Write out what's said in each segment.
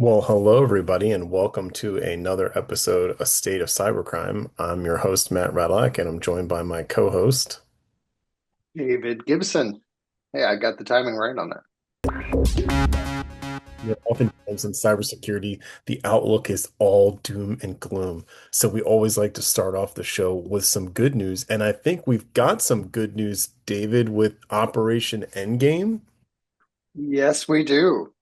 Well, hello everybody, and welcome to another episode of State of Cybercrime. I'm your host, Matt Radlock, and I'm joined by my co-host. David Gibson. Hey, I got the timing right on that. Oftentimes in cybersecurity, the outlook is all doom and gloom. So we always like to start off the show with some good news, and I think we've got some good news, David, with Operation Endgame. Yes, we do.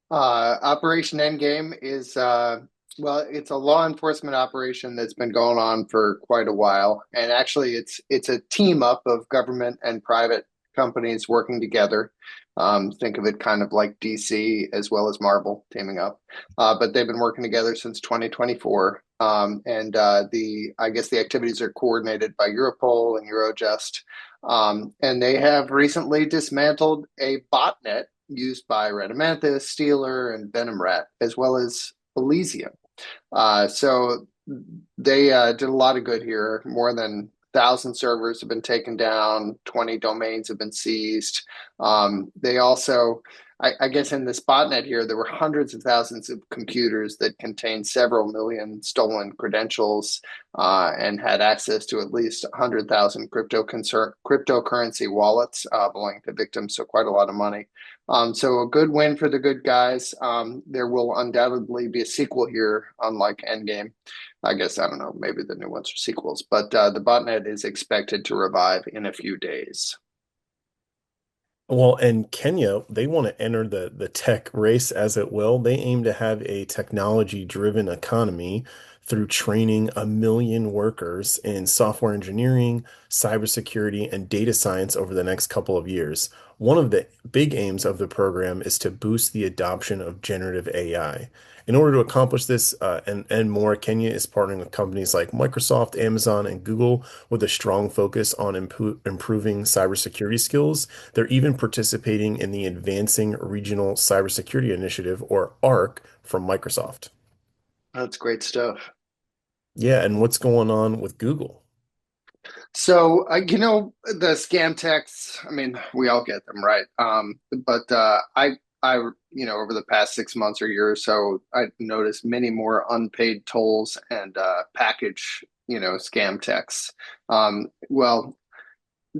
Operation Endgame is, well, it's a law enforcement operation that's been going on for quite a while, and actually, it's a team up of government and private companies working together. Think of it kind of like DC as well as Marvel teaming up, but they've been working together since 2024. And the I guess the activities are coordinated by Europol and Eurojust, and they have recently dismantled a botnet used by Rhetomanthus, Stealer, and Venom Rat, as well as Elysium. So they did a lot of good here. More than 1,000 servers have been taken down, 20 domains have been seized. They also, I guess, in this botnet here, there were hundreds of thousands of computers that contained several million stolen credentials and had access to at least 100,000 cryptocurrency wallets belonging to victims, so quite a lot of money. So a good win for the good guys. There will undoubtedly be a sequel here, unlike Endgame. I guess, I don't know, maybe the new ones are sequels, but the botnet is expected to revive in a few days. Well, and Kenya, they want to enter the tech race as it will. They aim to have a technology-driven economy through training 1 million workers in software engineering, cybersecurity, and data science over the next couple of years. One of the big aims of the program is to boost the adoption of generative AI. In order to accomplish this and more, Kenya is partnering with companies like Microsoft, Amazon, and Google with a strong focus on improving cybersecurity skills. They're even participating in the Advancing Regional Cybersecurity Initiative, or ARC, from Microsoft. That's great stuff. Yeah, and what's going on with Google? So, the scam texts, I mean, we all get them, right? But over the past 6 months or year or so, I noticed many more unpaid tolls and package, scam texts. Well,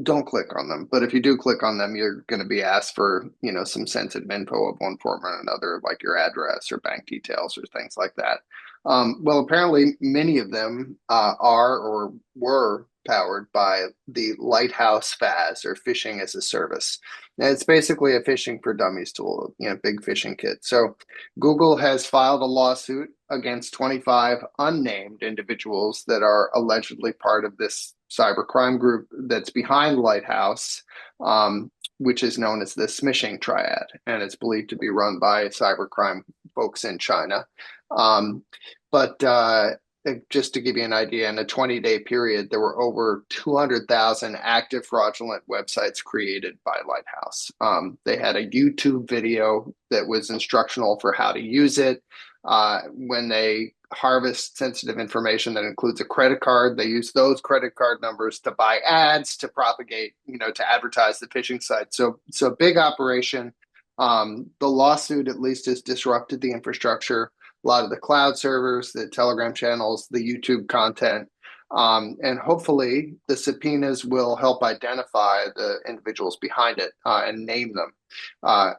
don't click on them. But if you do click on them, you're going to be asked for, some sensitive info of one form or another, like your address or bank details or things like that. Well, apparently, many of them are or were powered by the Lighthouse FAS, or phishing as a service. And it's basically a phishing for dummies tool, big phishing kit. So Google has filed a lawsuit against 25 unnamed individuals that are allegedly part of this cybercrime group that's behind Lighthouse, which is known as the Smishing Triad, and it's believed to be run by cybercrime folks in China. Um, but just to give you an idea, in a 20-day period, there were over 200,000 active fraudulent websites created by Lighthouse. They had a YouTube video that was instructional for how to use it. When they harvest sensitive information that includes a credit card, they use those credit card numbers to buy ads to propagate, to advertise the phishing site. So big operation. The lawsuit at least has disrupted the infrastructure, a lot of the cloud servers, the Telegram channels, the YouTube content. And hopefully the subpoenas will help identify the individuals behind it and name them.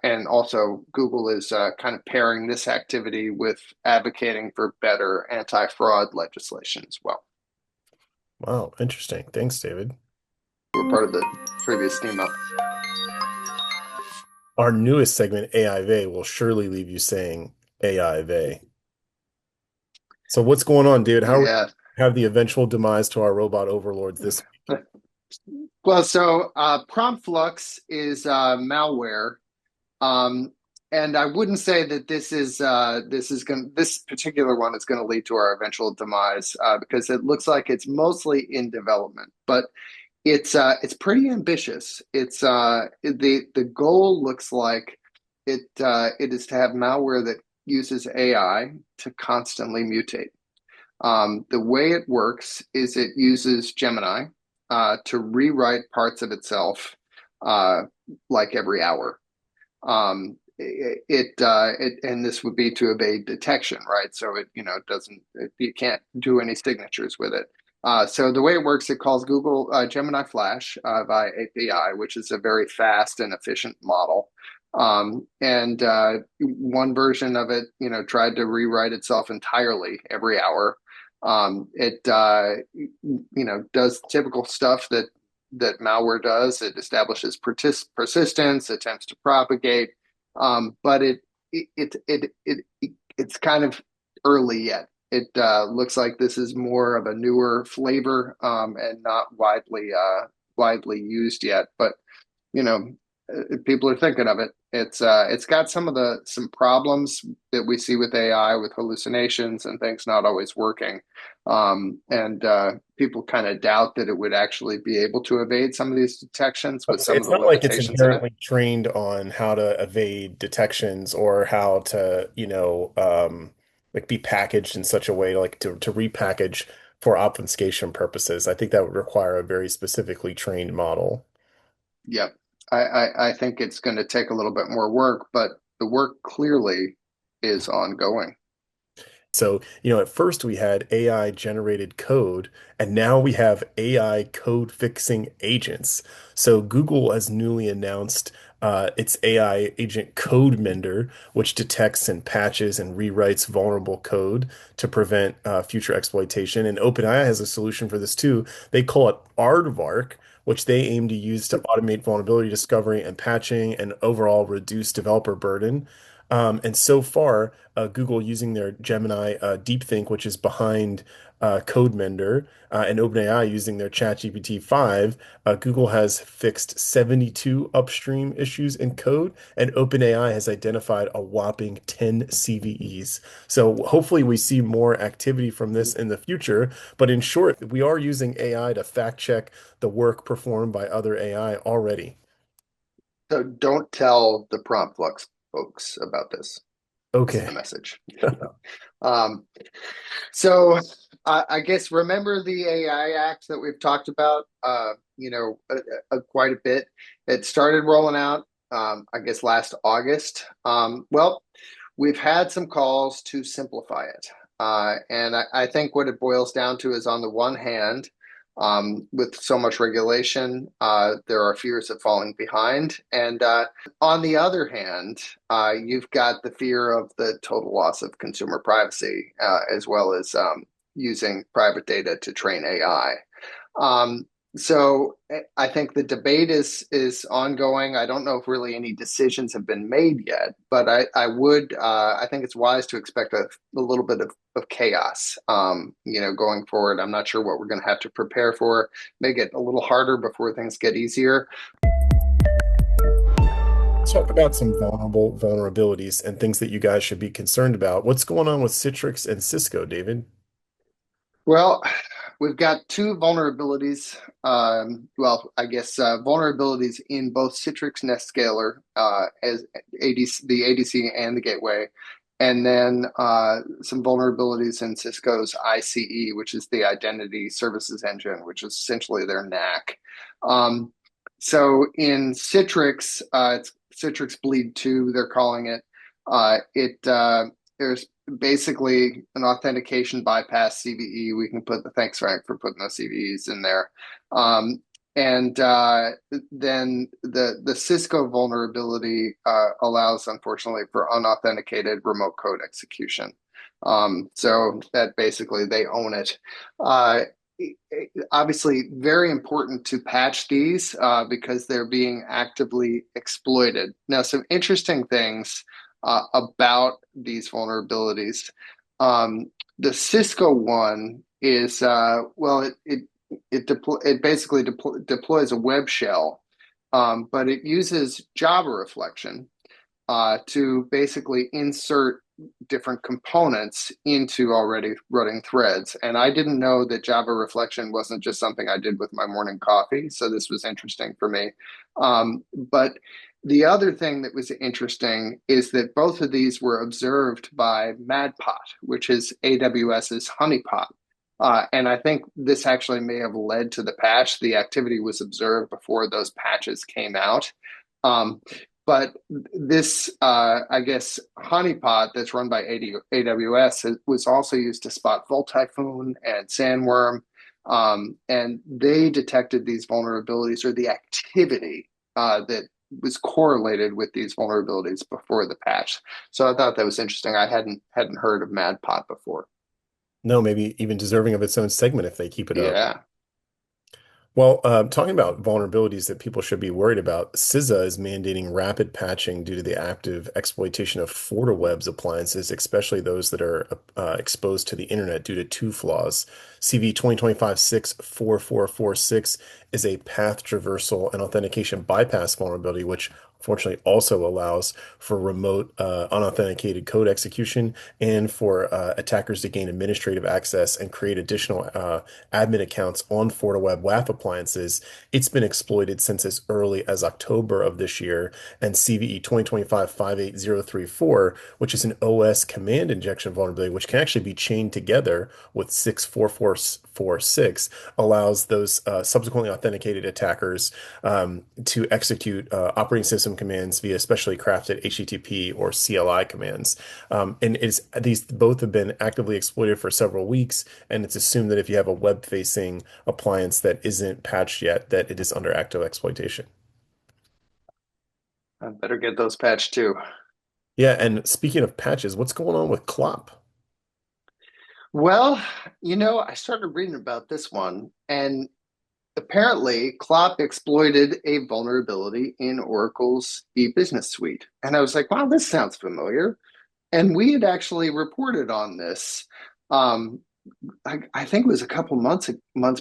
And also, Google is kind of pairing this activity with advocating for better anti-fraud legislation as well. Wow, interesting. Thanks, David. We're part of the previous team up. Our newest segment, AIV, will surely leave you saying AIV. So what's going on, David? How Yeah. have the eventual demise to our robot overlords this week? Well, so PromptFlux is malware. Um, and I wouldn't say that this particular one is going to lead to our eventual demise because it looks like it's mostly in development, but it's pretty ambitious. The goal looks like it is to have malware that uses AI to constantly mutate. The way it works is it uses Gemini to rewrite parts of itself like every hour. and this would be to evade detection, right? So you can't do any signatures with it. So the way it works, it calls Google Gemini Flash via API, which is a very fast and efficient model. And one version of it, tried to rewrite itself entirely every hour. It does typical stuff that malware does. It establishes persistence, attempts to propagate, but it's kind of early yet. It looks like this is more of a newer flavor, and not widely used yet. But you know, people are thinking of it. It's got some problems that we see with AI, with hallucinations and things not always working, and people kind of doubt that it would actually be able to evade some of these detections with some of It's the not like it's limitations in it. inherently trained on how to evade detections or how to, like be packaged in such a way to repackage for obfuscation purposes. I think that would require a very specifically trained model. Yep. I think it's going to take a little bit more work, but the work clearly is ongoing. So, at first we had AI generated code, and now we have AI code fixing agents. So, Google has newly announced its AI agent Code Mender, which detects and patches and rewrites vulnerable code to prevent future exploitation. And OpenAI has a solution for this too. They call it Aardvark, which they aim to use to automate vulnerability discovery and patching and overall reduce developer burden. And so far, Google using their Gemini DeepThink, which is behind CodeMender, and OpenAI using their ChatGPT 5, Google has fixed 72 upstream issues in code, and OpenAI has identified a whopping 10 CVEs. So hopefully we see more activity from this in the future. But in short, we are using AI to fact check the work performed by other AI already. So don't tell the prompt flux folks about this, is the Okay. message. Um, so I guess remember the AI Act that we've talked about, quite a bit. It started rolling out, I guess, last August. Well, we've had some calls to simplify it. And I think what it boils down to is on the one hand, with so much regulation, there are fears of falling behind. And on the other hand, you've got the fear of the total loss of consumer privacy, as well as using private data to train AI. Um, so I think the debate is ongoing. I don't know if really any decisions have been made yet, but I think it's wise to expect a little bit of chaos, going forward. I'm not sure what we're going to have to prepare for. Make it a little harder before things get easier. Let's talk about some vulnerabilities and things that you guys should be concerned about. What's going on with Citrix and Cisco, David? Well, we've got two vulnerabilities. Well, I guess vulnerabilities in both Citrix NetScaler, as the ADC and the gateway, and then some vulnerabilities in Cisco's ICE, which is the Identity Services Engine, which is essentially their NAC. So in Citrix, it's Citrix Bleed 2, they're calling it. There's basically an authentication bypass CVE. We can put the thanks Frank for putting those CVEs in there. And then the Cisco vulnerability allows, unfortunately, for unauthenticated remote code execution. So that basically they own it. Obviously, very important to patch these because they're being actively exploited. Now, some interesting things about these vulnerabilities. The Cisco one is it basically deploys a web shell, but it uses Java reflection to basically insert different components into already running threads. And I didn't know that Java reflection wasn't just something I did with my morning coffee. So this was interesting for me. But the other thing that was interesting is that both of these were observed by MadPot, which is AWS's honeypot. And I think this actually may have led to the patch. The activity was observed before those patches came out. Um, But this, I guess, honeypot that's run by AWS was also used to spot Volt Typhoon and Sandworm. And they detected these vulnerabilities or the activity that was correlated with these vulnerabilities before the patch. So I thought that was interesting. I hadn't heard of MadPot before. No, maybe even deserving of its own segment if they keep it up. Yeah. Well, talking about vulnerabilities that people should be worried about, CISA is mandating rapid patching due to the active exploitation of FortiWeb's appliances, especially those that are exposed to the internet due to two flaws. CV 2025-64446 is a path traversal and authentication bypass vulnerability, which unfortunately also allows for remote unauthenticated code execution and for attackers to gain administrative access and create additional admin accounts on FortiWeb WAF appliances. It's been exploited since as early as October of this year, and CVE 2025-58034, which is an OS command injection vulnerability, which can actually be chained together with 64446, allows those subsequently authenticated attackers to execute operating system commands via specially crafted HTTP or CLI commands. And these both have been actively exploited for several weeks, and it's assumed that if you have a web-facing appliance that isn't patched yet, that it is under active exploitation. I better get those patched too. Yeah, and speaking of patches, what's going on with CLOP? Well, I started reading about this one, and apparently Klopp exploited a vulnerability in Oracle's e-business suite. And I was like, wow, this sounds familiar. And we had actually reported on this. Um, I think it was a couple months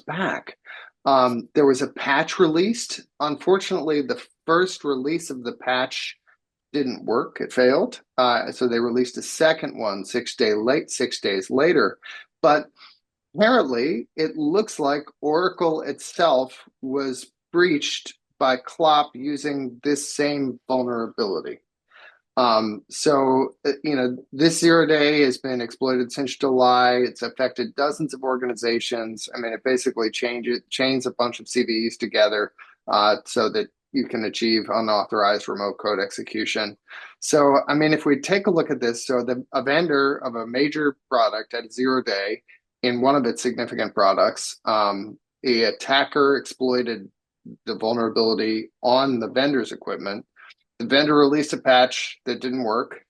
back. There was a patch released. Unfortunately, the first release of the patch didn't work. It failed. So they released a second one 6 days later. But apparently, it looks like Oracle itself was breached by Clop using this same vulnerability. This 0 day has been exploited since July. It's affected dozens of organizations. I mean, it basically chains a bunch of CVEs together so that you can achieve unauthorized remote code execution. So, I mean, if we take a look at this, a vendor of a major product at 0 day in one of its significant products, a attacker exploited the vulnerability on the vendor's equipment. The vendor released a patch that didn't work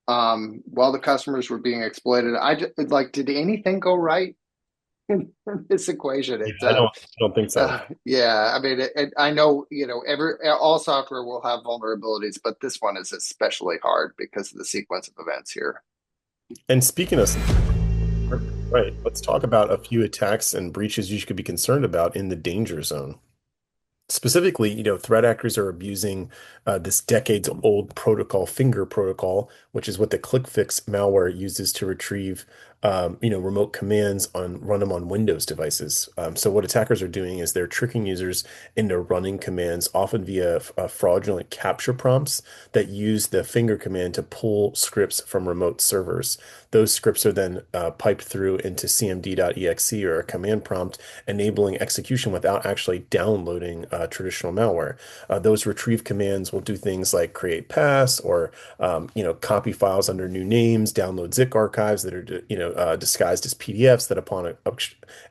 while the customers were being exploited. I just, like, did anything go right in this equation? Yeah, I don't think so. Yeah. I mean, I know every all software will have vulnerabilities, but this one is especially hard because of the sequence of events here. And speaking of, right, let's talk about a few attacks and breaches you should be concerned about in the danger zone. Specifically, threat actors are abusing this decades-old protocol, finger protocol, which is what the ClickFix malware uses to retrieve, remote commands run them on Windows devices. So what attackers are doing is they're tricking users into running commands, often via fraudulent capture prompts that use the finger command to pull scripts from remote servers. Those scripts are then piped through into cmd.exe or a command prompt, enabling execution without actually downloading traditional malware. Those retrieve commands will do things like create paths or copy files under new names, download zip archives that are disguised as PDFs that upon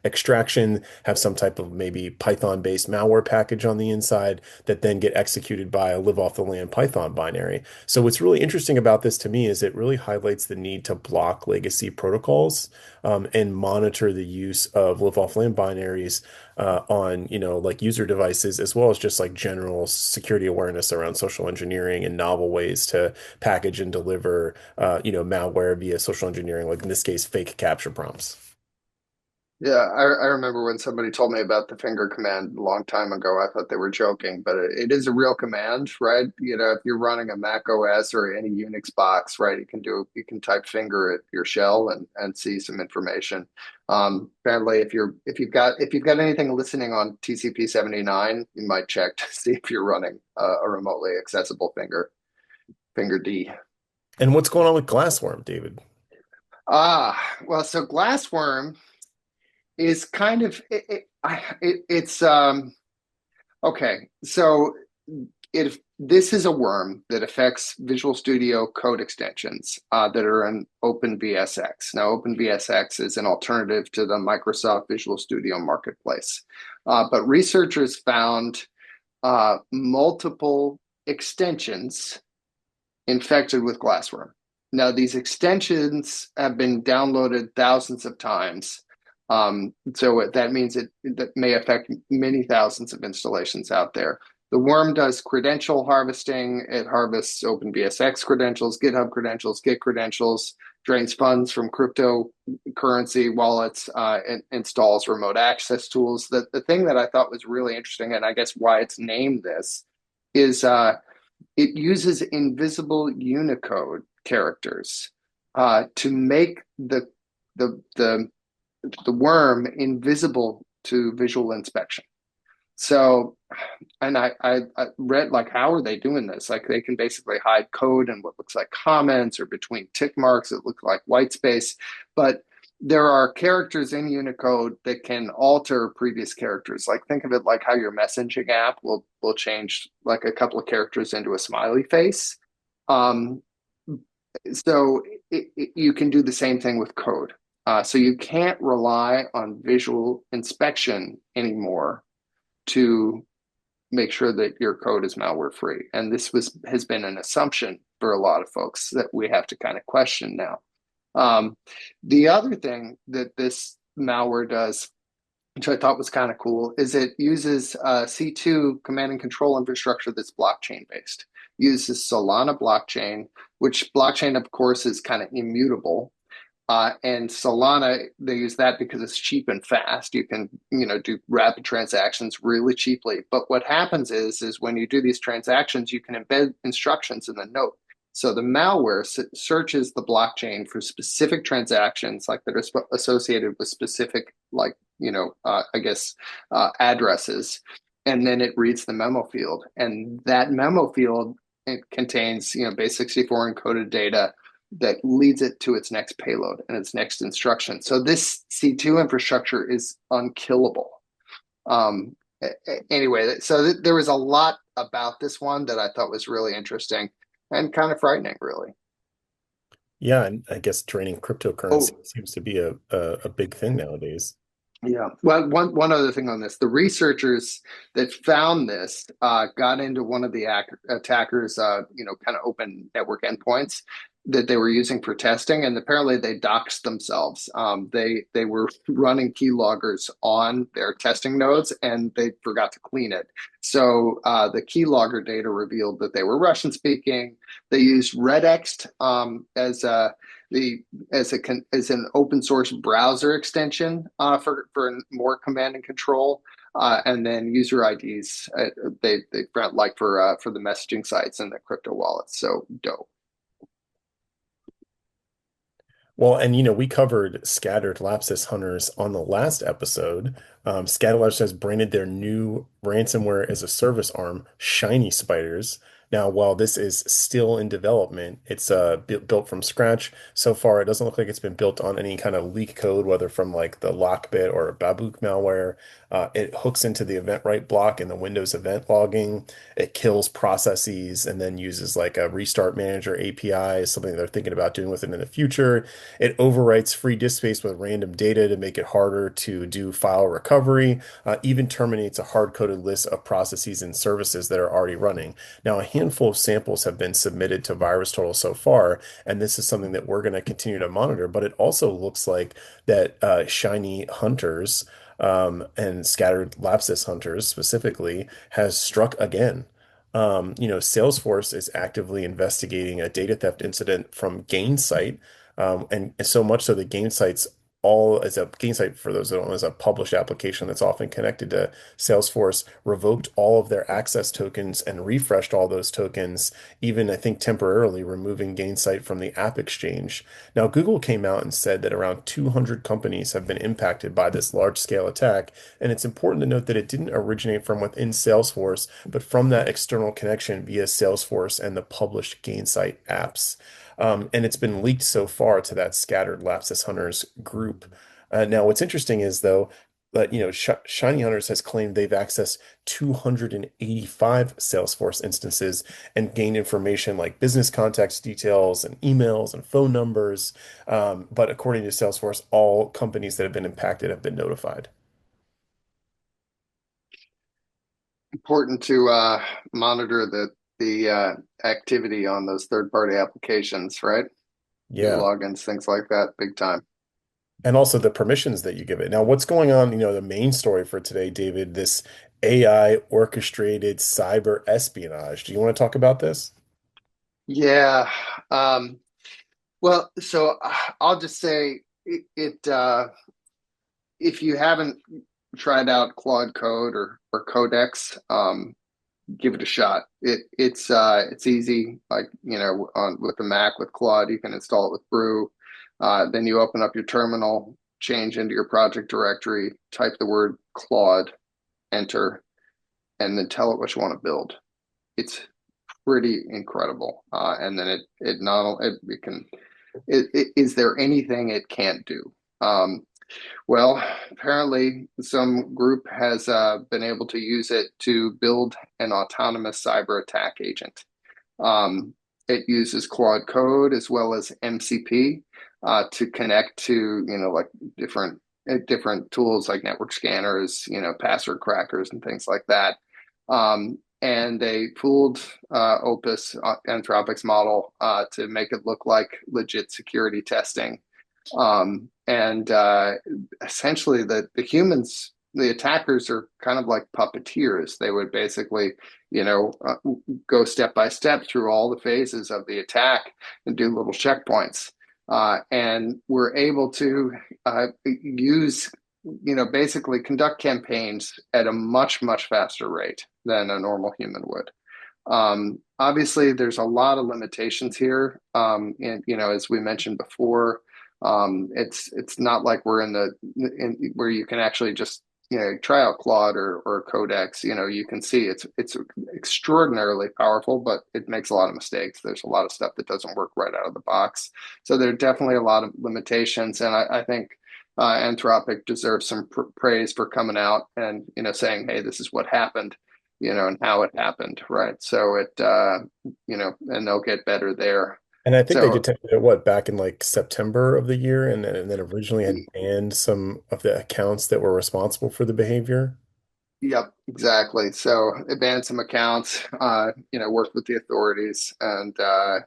extraction have some type of maybe Python-based malware package on the inside that then get executed by a live off the land Python binary. So what's really interesting about this to me is it really highlights the need to block legacy protocols and monitor the use of live off land binaries on like user devices, as well as just like general security awareness around social engineering and novel ways to package and deliver malware via social engineering, like in this case fake capture prompts. Yeah, I remember when somebody told me about the finger command a long time ago. I thought they were joking, but it is a real command, right? If you're running a Mac OS or any Unix box, right, you can type finger at your shell and see some information. Apparently, if you've got anything listening on TCP 79, you might check to see if you're running a remotely accessible finger D. And what's going on with Glassworm, David? Well, so Glassworm is kind of it's okay. So this is a worm that affects Visual Studio Code extensions that are in OpenVSX. Now, OpenVSX is an alternative to the Microsoft Visual Studio Marketplace. But researchers found multiple extensions infected with glassworm. Now, these extensions have been downloaded thousands of times. So that means that may affect many thousands of installations out there. The worm does credential harvesting. It harvests OpenVSX credentials, GitHub credentials, Git credentials, drains funds from cryptocurrency wallets, and installs remote access tools. The thing that I thought was really interesting, and I guess why it's named this, is it uses invisible Unicode characters to make the worm invisible to visual inspection. So, and I read like, how are they doing this? Like, they can basically hide code in what looks like comments or between tick marks that look like white space. But there are characters in Unicode that can alter previous characters. Like, think of it like how your messaging app will change like a couple of characters into a smiley face. Um, so you can do the same thing with code. So you can't rely on visual inspection anymore to make sure that your code is malware free. And this has been an assumption for a lot of folks that we have to kind of question now. The other thing that this malware does, which I thought was kind of cool, is it uses C2 command and control infrastructure that's blockchain based. Uses Solana blockchain, which blockchain, of course, is kind of immutable. And Solana, they use that because it's cheap and fast. You can, do rapid transactions really cheaply. But what happens is when you do these transactions, you can embed instructions in the node. So the malware searches the blockchain for specific transactions, like that are associated with specific, like, I guess, addresses. And then it reads the memo field. And that memo field, it contains, base64 encoded data that leads it to its next payload and its next instruction. So this C2 infrastructure is unkillable. Anyway, so there was a lot about this one that I thought was really interesting and kind of frightening, really. Yeah, and I guess draining cryptocurrency Oh, seems to be a big thing nowadays. yeah. Well, one other thing on this: the researchers that found this got into one of the attackers, kind of open network endpoints that they were using for testing, and apparently they doxed themselves. They were running keyloggers on their testing nodes, and they forgot to clean it. So the keylogger data revealed that they were Russian speaking. They used Redext as a the as an open source browser extension for more command and control, and then user IDs. They like for the messaging sites and the crypto wallets. So dope. Well, and we covered scattered lapsus hunters on the last episode. Scattered Lapsus has branded their new ransomware as a service arm, Shiny Spiders. Now, while this is still in development, it's built from scratch. So far, it doesn't look like it's been built on any kind of leak code, whether from like the Lockbit or Babook malware. It hooks into the Eventbrite block in the Windows event logging. It kills processes and then uses like a restart manager API, something they're thinking about doing with it in the future. It overwrites free disk space with random data to make it harder to do file recovery, even terminates a hard-coded list of processes and services that are already running. Now, a handful of samples have been submitted to VirusTotal so far, and this is something that we're going to continue to monitor, but it also looks like that Shiny Hunters and Scattered Lapsus Hunters specifically has struck again. Salesforce is actively investigating a data theft incident from Gainsight, and so much so that Gainsight's all as a Gainsight, for those that don't know, is a published application that's often connected to Salesforce, revoked all of their access tokens and refreshed all those tokens, even I think temporarily removing Gainsight from the App Exchange. Now, Google came out and said that around 200 companies have been impacted by this large-scale attack, and it's important to note that it didn't originate from within Salesforce, but from that external connection via Salesforce and the published Gainsight apps. And it's been leaked so far to that Scattered Lapsus Hunters group. Now, what's interesting is, though, But Shiny Hunters has claimed they've accessed 285 Salesforce instances and gained information like business contacts details and emails and phone numbers. But according to Salesforce, all companies that have been impacted have been notified. Important to monitor the activity on those third-party applications, right? New Yeah. logins, things like that, big time. And also the permissions that you give it. Now, what's going on, the main story for today, David, this AI orchestrated cyber espionage. Do you want to talk about this? Yeah. Um, well, so I'll just say if you haven't tried out Claude Code or Codex, give it a shot. It's easy. Like on with the Mac with Claude, you can install it with Brew. Then you open up your terminal, change into your project directory, type the word Claude, enter, and then tell it what you want to build. It's pretty incredible. And then it not only it can is there anything it can't do? Um, well, apparently some group has been able to use it to build an autonomous cyber attack agent. Um, it uses Claude Code as well as MCP to connect to, like different tools like network scanners, password crackers and things like that. And they pooled Opus Anthropic's model to make it look like legit security testing. And essentially, the humans, the attackers, are kind of like puppeteers. They would basically, you know, uh, go step by step through all the phases of the attack and do little checkpoints. And we're able to use, basically conduct campaigns at a much, much faster rate than a normal human would. Obviously, there's a lot of limitations here. And as we mentioned before, it's not like we're where you can actually just try out Claude or Codex. You can see it's extraordinarily powerful, but it makes a lot of mistakes. There's a lot of stuff that doesn't work right out of the box. So there are definitely a lot of limitations, and I think Anthropic deserves some praise for coming out and saying, "Hey, this is what happened." And how it happened, right? So and they'll get better there. And I think they So detected it, back in like September of the year, and then originally had banned some of the accounts that were responsible for the behavior. yep, exactly. So they banned some accounts, worked with the authorities, and I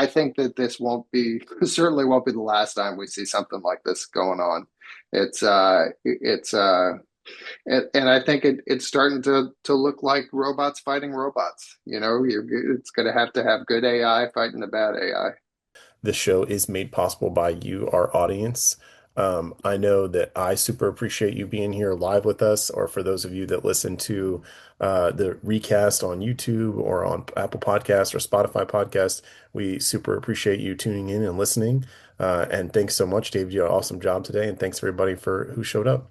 think that this won't be certainly won't be the last time we see something like this going on. It's and I think it's starting to look like robots fighting robots. It's going to have good AI fighting the bad AI. The show is made possible by you, our audience. I know that I super appreciate you being here live with us, or for those of you that listen to the recast on YouTube or on Apple Podcasts or Spotify Podcasts, we super appreciate you tuning in and listening. And thanks so much, Dave. You did an awesome job today, and thanks everybody for who showed up.